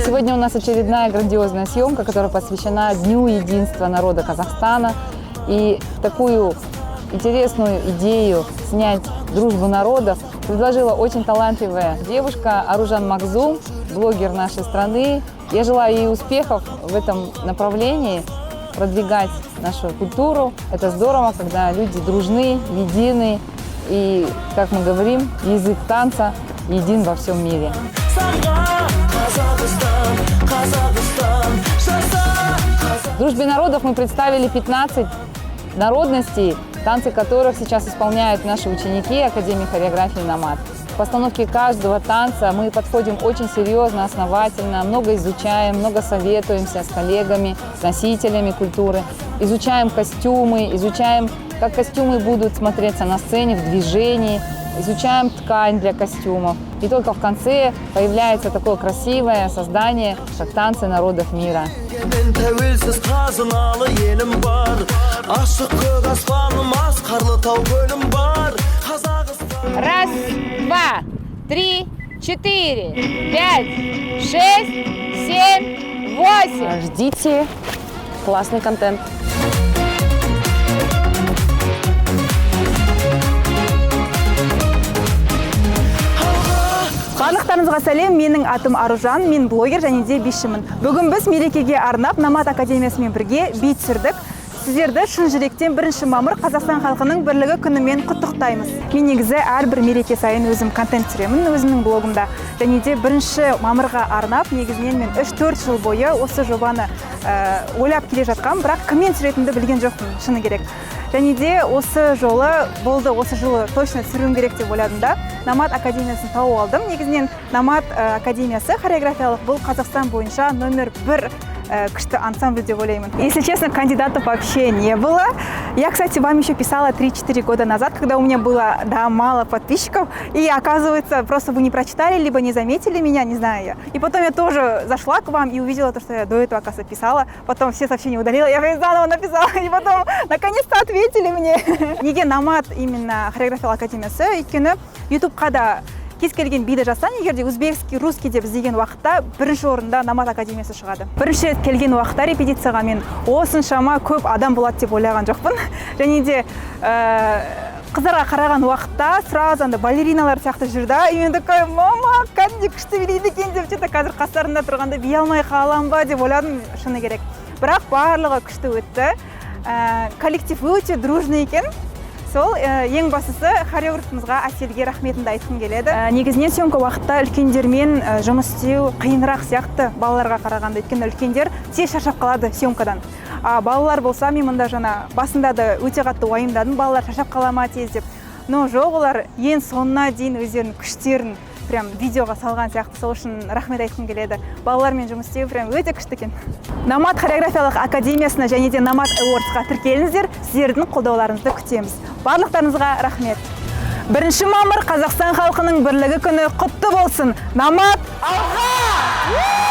Сегодня у нас очередная грандиозная съемка, которая посвящена Дню единства народа Казахстана. И такую интересную идею снять дружбу народов предложила очень талантливая девушка Аружан Макзум, блогер нашей страны. Я желаю ей успехов в этом направлении, продвигать нашу культуру. Это здорово, когда люди дружны, едины. И, как мы говорим, язык танца един во всем мире. В дружбе народов мы представили 15 народностей, танцы которых сейчас исполняют наши ученики Академии хореографии «Номад». В постановке каждого танца мы подходим очень серьезно, основательно, много изучаем, много советуемся с коллегами, с носителями культуры, изучаем костюмы, изучаем, как костюмы будут смотреться на сцене, в движении, изучаем ткань для костюмов. И только в конце появляется такое красивое создание, как танцы народов мира. Раз, два, три, 4, 5, 6, 7, 8. Ждите классный контент. Барлықтарыңызға сәлем, менің атым Аружан, мен блогер және де бишімін. Бүгін біз мерекеге арнап Номад академиясымен бірге би түсірдік. Сіздерді шын жүректен 1 мамыр Қазақстан халқының бірлігі күнімен құттықтаймыз. Мен негізі әрбір мереке сайын өзім контент түсіремін өзімнің блогымда. Және де 1 мамырға арнап, негізінен мен 3-4 жыл бойы осы жобаны ойлап келе жатқам, бірақ кіммен түсіретінді білген жоқпын, шыны керек. Және де осы жолы болды, осы жылы точно түсіруім керек деп ойладым да. Номад академиясын тауып алдым. Негізінен Номад академиясы хореографиялық бұл Қазақстан бойынша номер 1 күшті ансамбль деп ойлаймын. Если честно, кандидатов вообще не было. Я, кстати, вам еще писала 3-4 года назад, когда у меня было, да, мало подписчиков. И оказывается, просто вы не прочитали, либо не заметили меня, не знаю я. И потом я тоже зашла к вам и увидела то, что я до этого, оказывается, писала. Потом все сообщения удалила, я заново написала. И потом, наконец-то, ответили мне. Неге Номад именно хореографиялық академиясы, өйткені YouTube-қа да кез келген биді жазсаң, егерде өзбекский, русский деп іздеген уақытта 1 орында Номад академиясы шығады. Бірінші рет келген уақытта репетицияға мен осыншама көп адам болады деп ойлаған жоқпын. Және де қыздарға қараған уақытта сразу анда балериналар сияқты жүрді. И мен такой, мама, кәдімгі күшті билейді екен деп, что-то қазір қастарында тұрғанда бие алмай қалам ба деп ойладым, шыны керек. Бірақ барлығы күшті өтті. Коллектив өте дружный екен. Сол ең бастысы хореографымызға Әселге рахметімді айтқым келеді. Негізінен съемка уақытта үлкендермен жұмыс істеу қиынырақ сияқты балаларға қарағанда, өйткені үлкендер тез шаршап қалады съемкадан. Балалар болса, мен мұнда жаңа басында да өте қатты уайымдадым, балалар шаршап қала ма тез деп. Но жоқ, олар ең соңына дейін өздерінің күштерін прям видеоға салған сияқты, сол үшін рахмет айтқым келеді. Балалармен жұмыс істеу прям өте күшті екен. Номад хореографиялық академиясына және де Номад Awards-ға тіркеліңіздер, сіздердің қолдауларыңызды күтеміз. Барлықтарыңызға рахмет. 1 мамыр Қазақстан халқының бірлігі күні құтты болсын. Номад алға!